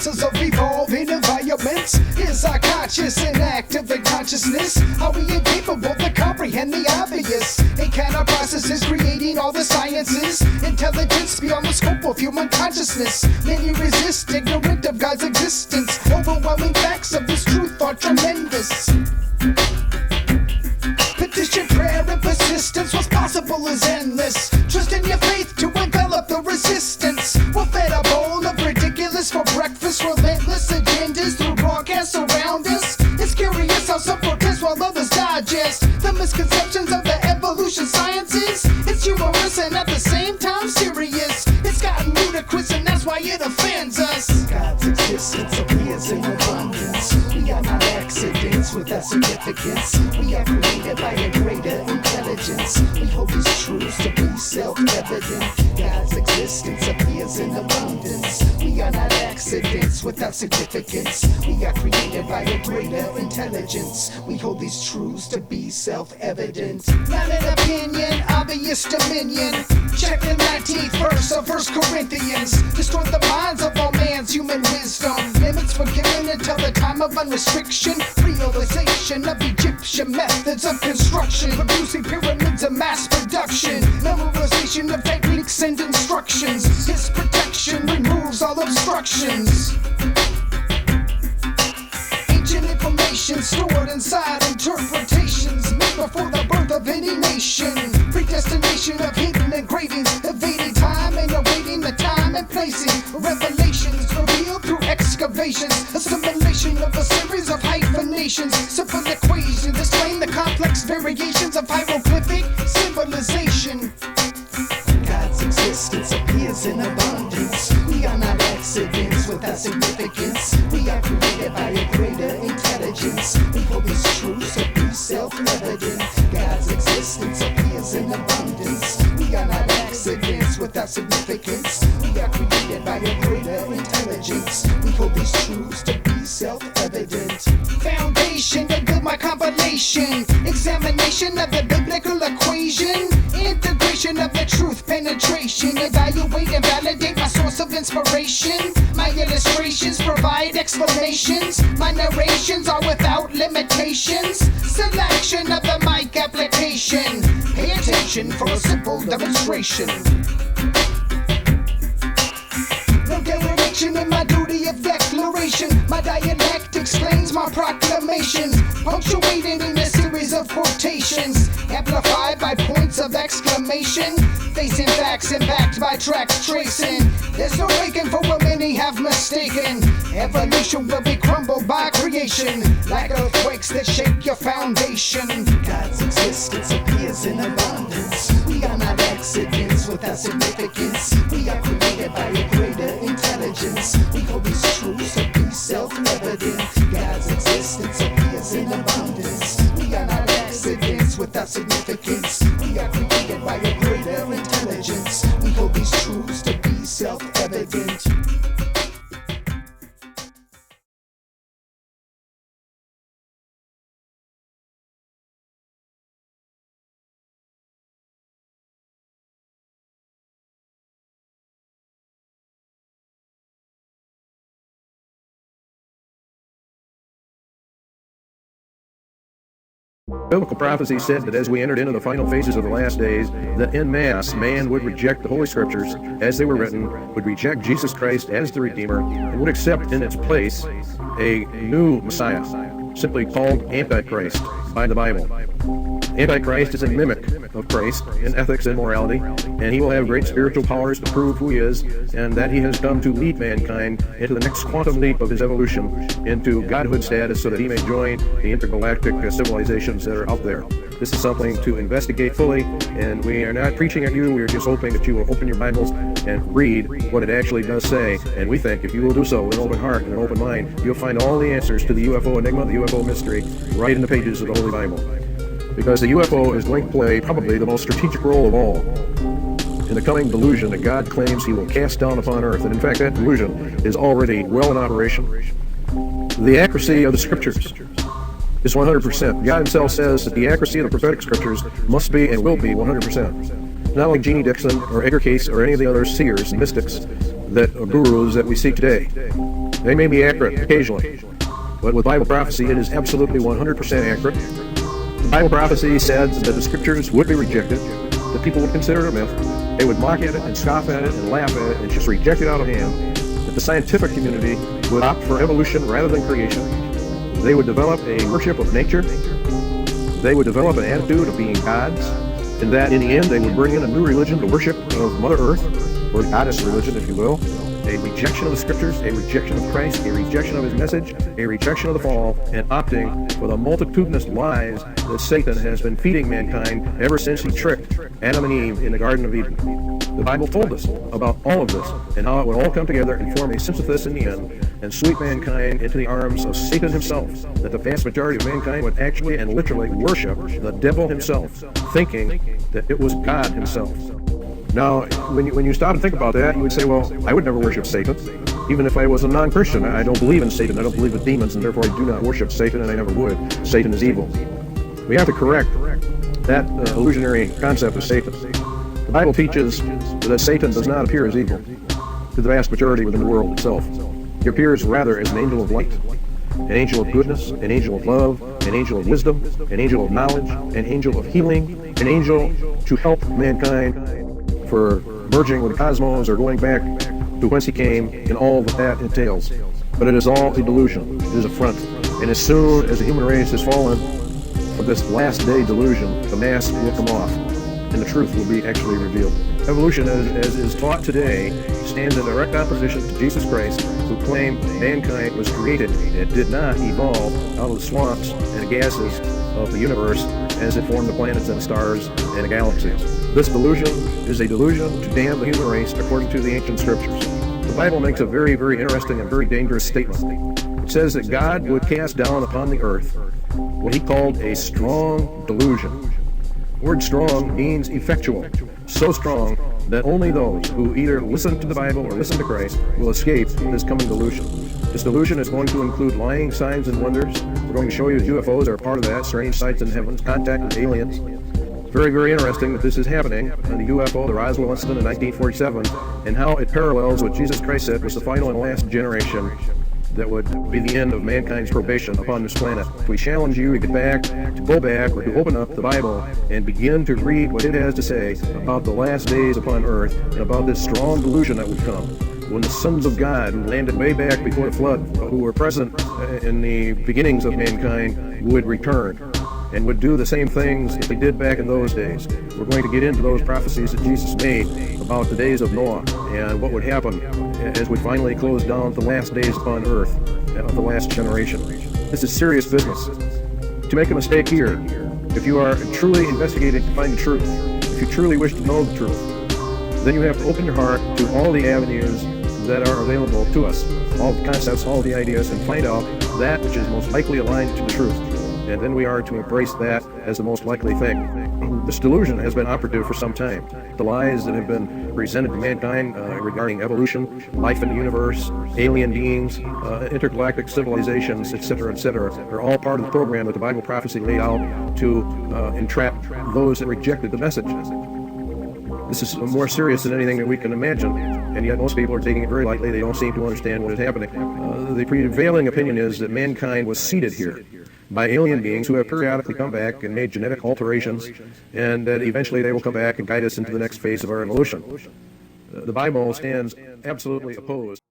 responses of evolving environments. Is our conscious and active in consciousness? Are we incapable to comprehend the obvious? And can our processes creating all the sciences? Intelligence beyond the scope of human consciousness. Many resist, ignorant of God's existence. Overwhelming facts of this truth are tremendous. Petition, prayer, and persistence. What's possible is endless. Trust in your faith to envelop the resistance. We're fed a bowl of ridiculous for breakfast. Relentless agendas through broadcasts around us. It's curious how some protest while others digest the misconceptions of the evolution sciences. It's humorous and at the same time serious. It's gotten ludicrous and that's why it offends us. God's existence appears in abundance. We are not accidents without significance. We are created by a greater intelligence. We hold these truths to be self-evident. God's existence appears in abundance. We are not accidents without significance. We are created by a greater intelligence. We hold these truths to be self-evident. Not an opinion, obvious dominion. Check the 19th verse of 1 Corinthians. Destroy the minds of all man's human wisdom. Limits forgiven until the time of unrestriction. Realization of Egyptian methods of construction. Producing pyramids of mass production. Memorization of techniques and instructions. His protection removes all obstructions. Ancient information stored inside interpretations made before the birth of any nation. Predestination of hidden engravings, evading time and awaiting the time and placing. Revelations revealed through excavations. Assimilation of a series of hyphenations. Simple equations explain the complex variations of hieroglyphic symbolization. God's existence appears in abundance. We are not accidents without significance. We are created by a greater intelligence. We hold these truths to be self-evident. God's existence appears in abundance. We are not accidents without significance. We are created by a greater intelligence. We hold these truths to be self-evident. Foundation to build my compilation. Examination of the biblical equation. Integration of the truth penetration. Evaluate and validate my source of inspiration. My illustrations provide explanations. My narrations are without limitations. Selection of the mic application. Pay attention for a simple demonstration. No dereliction in my duty of declaration. My dialect explains my proclamations, punctuated in a series of quotations, amplified by points of exclamation, facing facts and backed by tracks tracing. There's no breaking for what many have mistaken. Evolution will be crumbled by creation, like earthquakes that shake your foundation. God's existence appears in abundance. We are not accidents without significance. We are created by a greater intelligence. We hold these truths to be self-evident. God's existence appears in abundance. We are not accidents without significance. We are created by a greater intelligence. We hold these truths to be self-evident. Biblical prophecy said that as we entered into the final phases of the last days, that en masse man would reject the Holy Scriptures as they were written, would reject Jesus Christ as the Redeemer, and would accept in its place a new Messiah, simply called Antichrist by the Bible. Antichrist is a mimic of Christ in ethics and morality, and he will have great spiritual powers to prove who he is, and that he has come to lead mankind into the next quantum leap of his evolution into godhood status so that he may join the intergalactic civilizations that are out there. This is something to investigate fully, and we are not preaching at you. We are just hoping that you will open your Bibles and read what it actually does say. And we think if you will do so with an open heart and an open mind, you'll find all the answers to the UFO enigma, the UFO mystery, right in the pages of the Holy Bible. Because the UFO is going to play probably the most strategic role of all in the coming delusion that God claims he will cast down upon earth. And in fact, that delusion is already well in operation. The accuracy of the scriptures is 100%. God himself says that the accuracy of the prophetic scriptures must be and will be 100%. Not like Jeannie Dixon or Edgar Cayce or any of the other seers and mystics gurus that we see today. They may be accurate occasionally, but with Bible prophecy, it is absolutely 100% accurate. The Bible prophecy said that the scriptures would be rejected, that people would consider it a myth, they would mock at it and scoff at it and laugh at it and just reject it out of hand, that the scientific community would opt for evolution rather than creation. They would develop a worship of nature. They would develop an attitude of being gods, and that in the end they would bring in a new religion to worship of Mother Earth, or goddess religion, if you will. A rejection of the scriptures, a rejection of Christ, a rejection of his message, a rejection of the fall, and opting for the multitudinous lies that Satan has been feeding mankind ever since he tricked Adam and Eve in the Garden of Eden. The Bible told us about all of this and how it would all come together and form a synthesis in the end and sweep mankind into the arms of Satan himself, that the vast majority of mankind would actually and literally worship the devil himself, thinking that it was God himself. Now, when you stop and think about that, you would say, well, I would never worship Satan, even if I was a non-Christian. I don't believe in Satan, I don't believe in demons, and therefore I do not worship Satan, and I never would. Satan is evil. We have to correct that illusionary concept of Satan. The Bible teaches that Satan does not appear as evil to the vast majority within the world itself. He appears rather as an angel of light, an angel of goodness, an angel of love, an angel of wisdom, an angel of knowledge, an angel of healing, an angel to help mankind for merging with the cosmos or going back to whence he came and all that entails. But it is all a delusion. It is a front. And as soon as the human race has fallen for this last day delusion, the mask will come off and the truth will be actually revealed. Evolution, as is taught today, stands in direct opposition to Jesus Christ, who claimed mankind was created and did not evolve out of the swamps and the gases of the universe as it formed the planets and the stars and the galaxies. This delusion is a delusion to damn the human race according to the ancient scriptures. The Bible makes a very, very interesting and very dangerous statement. It says that God would cast down upon the earth what he called a strong delusion. The word strong means effectual, so strong that only those who either listen to the Bible or listen to Christ will escape this coming delusion. This delusion is going to include lying signs and wonders. We're going to show you that UFOs are part of that, strange sights in heavens, contact with aliens. Very, very interesting that this is happening on the UFO, the Roswell incident in 1947, and how it parallels what Jesus Christ said was the final and last generation that would be the end of mankind's probation upon this planet. We challenge you to get back, to go back, or to open up the Bible and begin to read what it has to say about the last days upon earth and about this strong delusion that would come when the sons of God, who landed way back before the flood, who were present in the beginnings of mankind, would return and would do the same things that they did back in those days. We're going to get into those prophecies that Jesus made about the days of Noah and what would happen as we finally close down the last days upon earth of the last generation. This is serious business. To make a mistake here, if you are truly investigating to find the truth, if you truly wish to know the truth, then you have to open your heart to all the avenues that are available to us, all the concepts, all the ideas, and find out that which is most likely aligned to the truth. And then we are to embrace that as the most likely thing. This delusion has been operative for some time. The lies that have been presented to mankind regarding evolution, life in the universe, alien beings, intergalactic civilizations, etc., are all part of the program that the Bible prophecy laid out to entrap those that rejected the message. This is more serious than anything that we can imagine, and yet most people are taking it very lightly. They don't seem to understand what is happening. The prevailing opinion is that mankind was seeded here by alien beings who have periodically come back and made genetic alterations, and that eventually they will come back and guide us into the next phase of our evolution. The Bible stands absolutely opposed